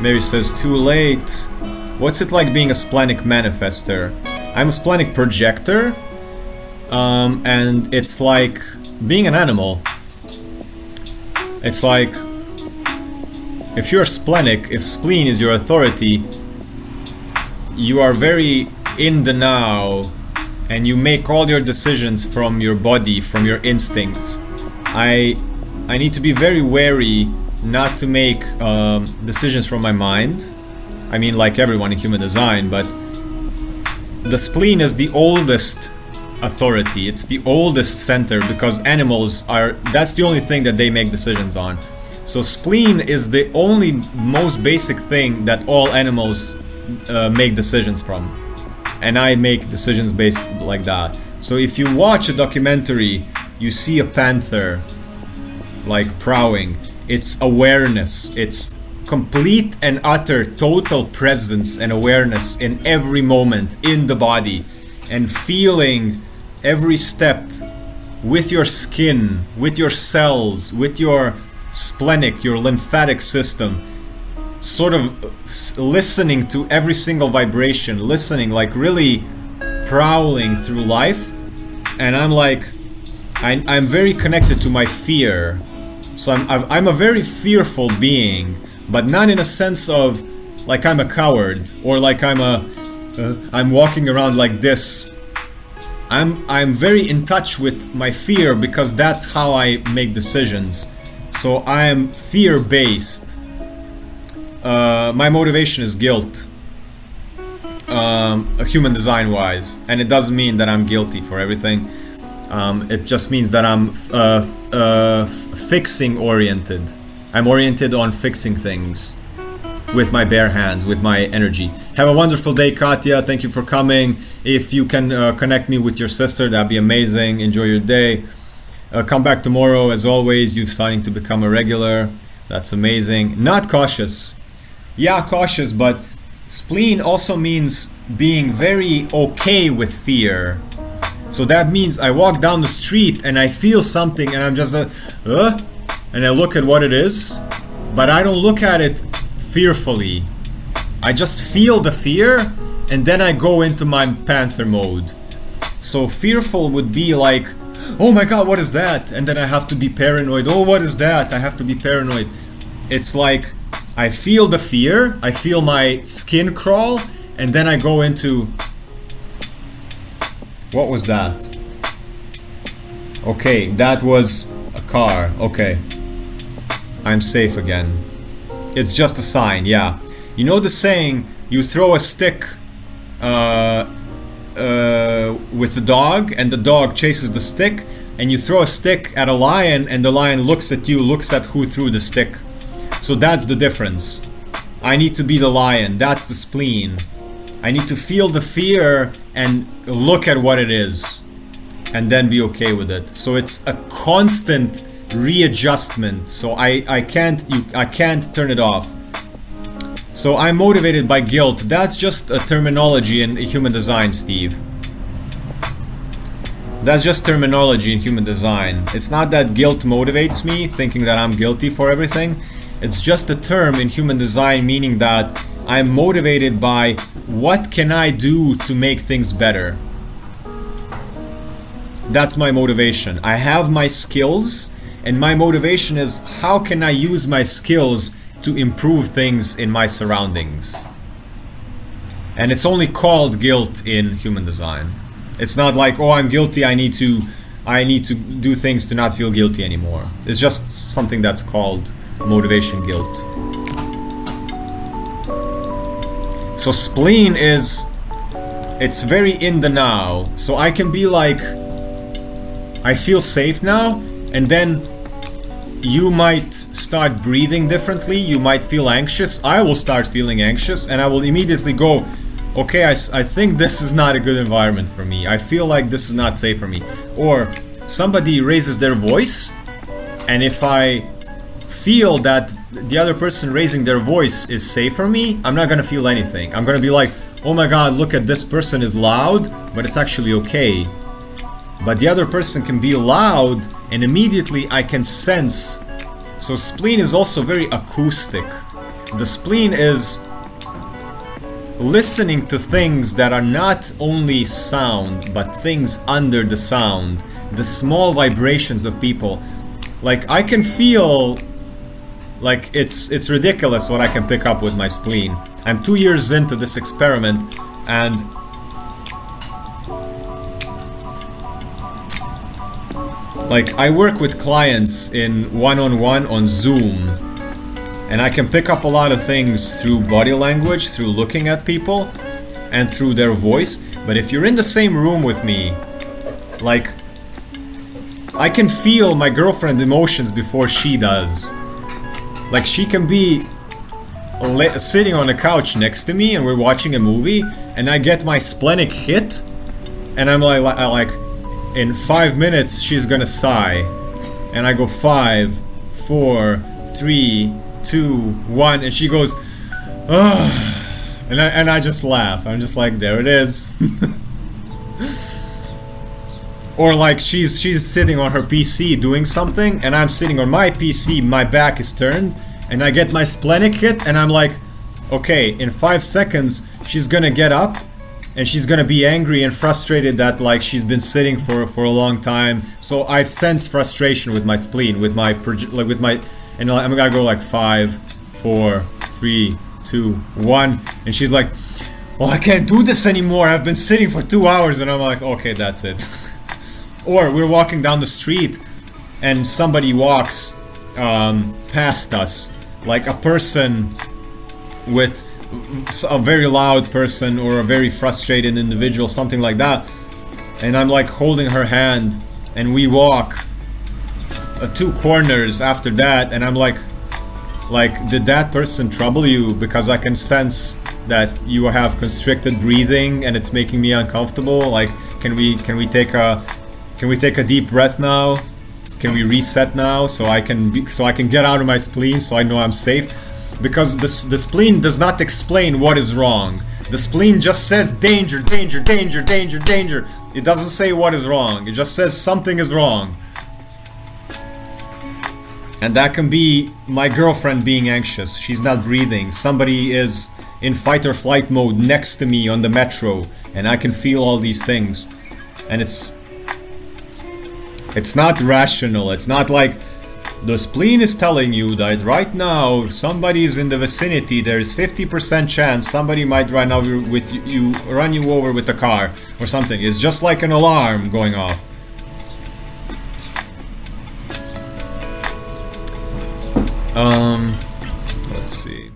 Mary says, too late. What's it like being a splenic manifester? I'm a splenic projector, and it's like being an animal. It's like, if you're splenic, if spleen is your authority, you are very in the now, and you make all your decisions from your body, from your instincts. I need to be very wary not to make decisions from my mind. I mean, like everyone in human design, but the spleen is the oldest authority. It's the oldest center because animals are, that's the only thing that they make decisions on. So spleen is the only most basic thing that all animals make decisions from. And I make decisions based like that. So if you watch a documentary, you see a panther like prowling. It's awareness. It's complete and utter total presence and awareness in every moment in the body, and feeling every step with your skin, with your cells, with your splenic, your lymphatic system, sort of listening to every single vibration, listening, like really prowling through life. And I'm like, I'm very connected to my fear. So I'm a very fearful being, but not in a sense of like I'm a coward or like I'm walking around like this. I'm very in touch with my fear because that's how I make decisions. So I am fear-based. My motivation is guilt, human design-wise, and it doesn't mean that I'm guilty for everything. It just means that I'm fixing-oriented. I'm oriented on fixing things with my bare hands, with my energy. Have a wonderful day, Katya. Thank you for coming. If you can connect me with your sister, that'd be amazing. Enjoy your day. Come back tomorrow. As always, you're starting to become a regular. That's amazing. Not cautious. Yeah, cautious, but spleen also means being very okay with fear. So that means I walk down the street and I feel something and I'm just and I look at what it is, but I don't look at it fearfully. I just feel the fear and then I go into my panther mode. So fearful would be like, oh my god, what is that? And then I have to be paranoid. Oh, what is that? I have to be paranoid. It's like I feel the fear, I feel my skin crawl, and then I go into... What was that? Okay, that was a car. Okay. I'm safe again. It's just a sign, yeah. You know the saying, you throw a stick with the dog, and the dog chases the stick, and you throw a stick at a lion, and the lion looks at you, looks at who threw the stick. So that's the difference. I need to be the lion. That's the spleen. I need to feel the fear and look at what it is, and then be okay with it. So it's a constant readjustment. So I can't turn it off. So I'm motivated by guilt. That's just a terminology in human design, Steve. That's just terminology in human design. It's not that guilt motivates me, thinking that I'm guilty for everything. It's just a term in human design, meaning that I'm motivated by what can I do to make things better. That's my motivation. I have my skills, and my motivation is how can I use my skills to improve things in my surroundings. And it's only called guilt in human design. It's not like, oh, I'm guilty, I need to do things to not feel guilty anymore. It's just something that's called motivation guilt. So spleen is, it's very in the now. So I can be like, I feel safe now, and then you might start breathing differently, you might feel anxious, I will start feeling anxious, and I will immediately go, okay, I think this is not a good environment for me, I feel like this is not safe for me. Or somebody raises their voice, and if I feel that the other person raising their voice is safe for me, I'm not gonna feel anything. I'm gonna be like, oh my god, look at this person is loud, but it's actually okay. But the other person can be loud, and immediately I can sense So spleen is also very acoustic. The spleen is listening to things that are not only sound, but things under the sound. The small vibrations of people. Like, I can feel... Like, it's ridiculous what I can pick up with my spleen. I'm 2 years into this experiment, and... Like, I work with clients in one-on-one on Zoom, and I can pick up a lot of things through body language, through looking at people, and through their voice. But if you're in the same room with me, like, I can feel my girlfriend's emotions before she does. Like, she can be sitting on the couch next to me and we're watching a movie, and I get my splenic hit, and I'm like in 5 minutes she's gonna sigh, and I go 5, 4, 3, 2, 1, and she goes, ugh, and I just laugh. I'm just like, there it is. Or like she's sitting on her PC doing something, and I'm sitting on my PC, my back is turned, and I get my splenic hit, and I'm like, okay, in 5 seconds she's gonna get up, and she's gonna be angry and frustrated that like she's been sitting for a long time. So I've sensed frustration with my spleen, and I'm gonna go like 5, 4, 3, 2, 1, and she's like, oh, I can't do this anymore. I've been sitting for 2 hours, and I'm like, okay, that's it. Or we're walking down the street and somebody walks past us, like a person with a very loud person or a very frustrated individual, something like that, and I'm like holding her hand, and we walk 2 corners after that, and I'm like, did that person trouble you? Because I can sense that you have constricted breathing and it's making me uncomfortable. Like, can we take a deep breath now? Can we reset now so I can get out of my spleen, so I know I'm safe? Because the spleen does not explain what is wrong. The spleen just says danger, danger, danger, danger, danger. It doesn't say what is wrong. It just says something is wrong. And that can be my girlfriend being anxious. She's not breathing. Somebody is in fight or flight mode next to me on the metro, and I can feel all these things. And it's not rational. It's not like the spleen is telling you that right now somebody is in the vicinity. There's 50% chance somebody might run you over with a car or something. It's just like an alarm going off. Let's see.